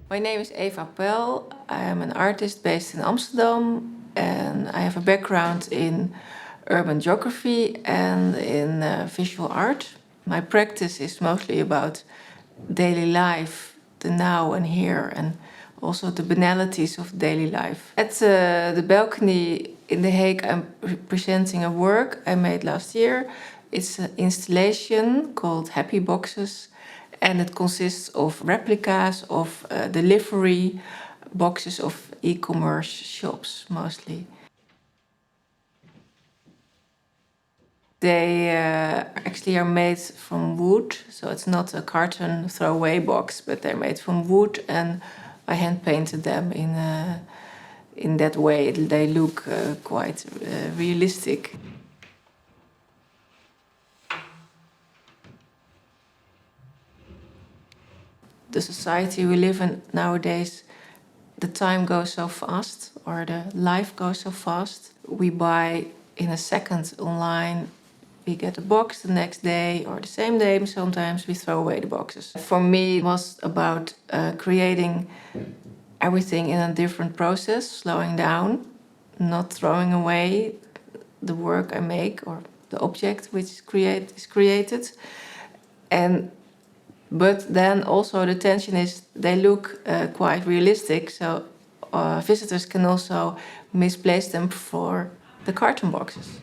My name is Eva Pel. I am an artist based in Amsterdam and I have a background in urban geography and in visual art. My practice is mostly about daily life, the now and here, and also the banalities of daily life. At the balcony in The Hague, I'm presenting a work I made last year. It's an installation called Happy Boxes, and it consists of replicas of delivery boxes of e-commerce shops, mostly. They actually are made from wood, so it's not a carton throwaway box, but they're made from wood, and I hand painted them in that way. They look quite realistic. The society we live in nowadays, the time goes so fast, or the life goes so fast. We buy in a second online. We get a box the next day or the same day. Sometimes we throw away the boxes. For me, it was about creating everything in a different process, slowing down, not throwing away the work I make or the object which is created. But then also the tension is they look quite realistic, so visitors can also misplace them for the carton boxes.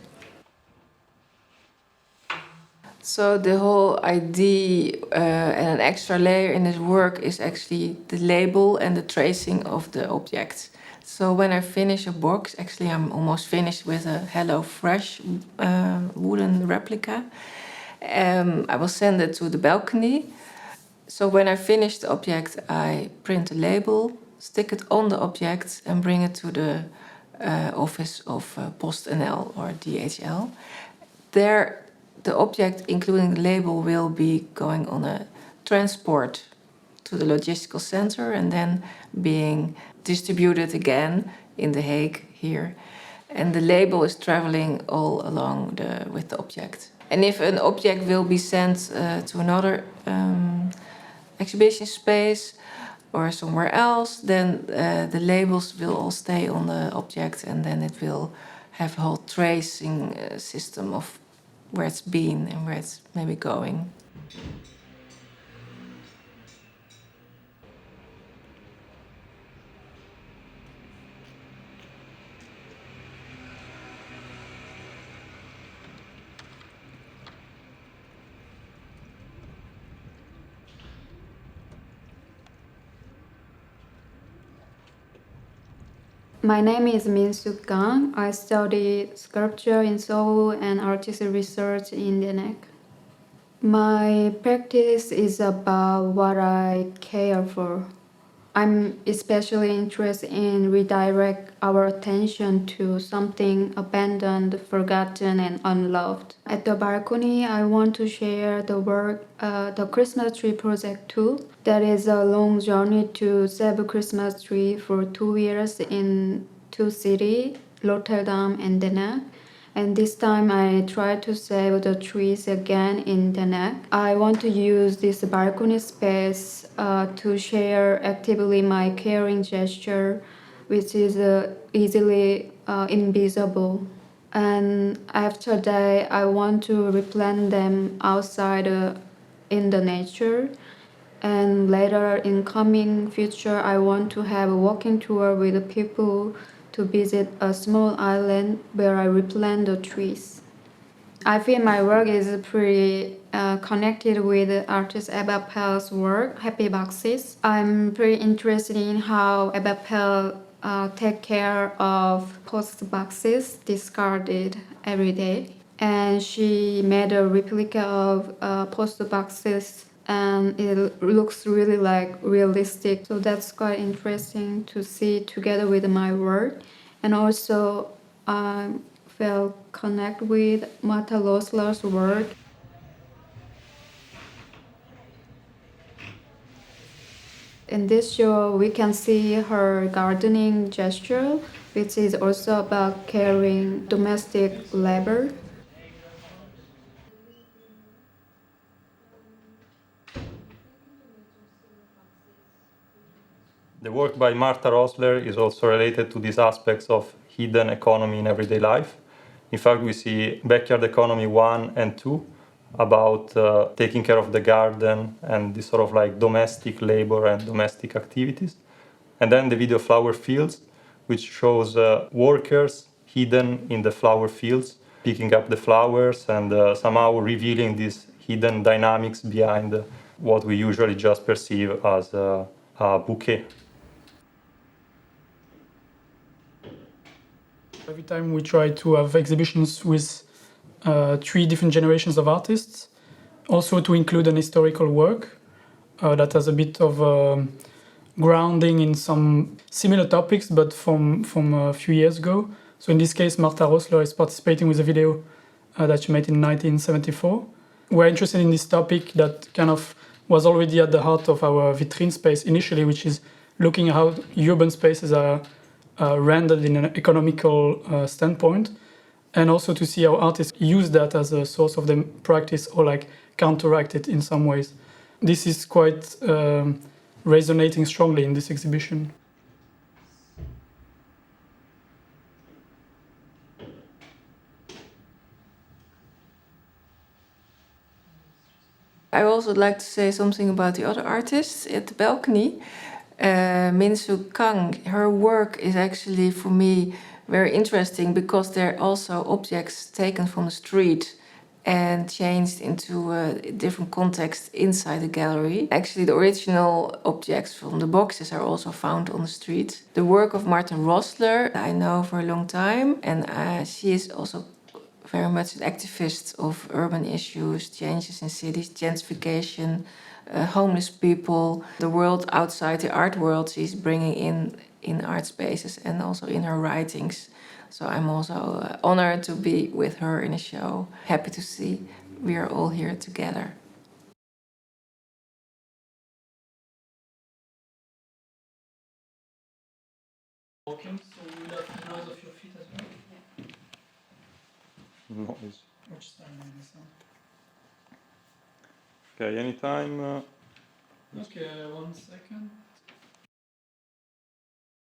So the whole idea and an extra layer in this work is actually the label and the tracing of the object. So when I finish a box, actually I'm almost finished with a Hello Fresh wooden replica. I will send it to the balcony. So when I finish the object, I print a label, stick it on the object and bring it to the office of PostNL or DHL. There, the object, including the label, will be going on a transport to the logistical center and then being distributed again in The Hague here. And the label is traveling all along with the object. And if an object will be sent to another exhibition space or somewhere else, then the labels will all stay on the object, and then it will have a whole tracing system of where it's been and where it's maybe going. My name is Minsook Kang. I study sculpture in Seoul and artistic research in the Hague. My practice is about what I care for. I'm especially interested in redirect our attention to something abandoned, forgotten, and unloved. At the balcony, I want to share the work, the Christmas Tree Project 2. That is a long journey to save a Christmas tree for 2 years in 2 cities, Rotterdam and Den Haag. And this time I try to save the trees again in Den Haag. I want to use this balcony space to share actively my caring gesture, which is easily invisible. And after that, I want to replant them outside in the nature. And later in coming future, I want to have a walking tour with people to visit a small island where I replant the trees. I feel my work is pretty connected with artist Eva Pel's work, Happy Boxes. I'm pretty interested in how Eva Pel take care of post boxes discarded every day. And she made a replica of post boxes, and it looks really like realistic. So that's quite interesting to see together with my work. And also I felt connect with Martha Rosler's work. In this show, we can see her gardening gesture, which is also about caring domestic labor. The work by Martha Rosler is also related to these aspects of hidden economy in everyday life. In fact, we see Backyard Economy 1 and 2 about taking care of the garden and this sort of like domestic labor and domestic activities. And then the video Flower Fields, which shows workers hidden in the flower fields, picking up the flowers and somehow revealing these hidden dynamics behind what we usually just perceive as a bouquet. Every time we try to have exhibitions with 3 different generations of artists, also to include an historical work that has a bit of grounding in some similar topics, but from a few years ago. So in this case, Martha Rosler is participating with a video that she made in 1974. We're interested in this topic that kind of was already at the heart of our vitrine space initially, which is looking at how urban spaces are rendered in an economical standpoint, and also to see how artists use that as a source of their practice or like counteract it in some ways. This is quite resonating strongly in this exhibition. I also would like to say something about the other artists at the balcony. Minsook Kang, her work is actually for me very interesting because they're also objects taken from the street and changed into a different context inside the gallery. Actually, the original objects from the boxes are also found on the street. The work of Martha Rosler I know for a long time, and she is also very much an activist of urban issues, changes in cities, gentrification, homeless people, the world outside the art world she's bringing in art spaces and also in her writings. So I'm also honored to be with her in a show. Happy to see we are all here together. Walking, so we will have noise of your feet as well. Noise. Which time is this? Okay, anytime. Okay, 1 second.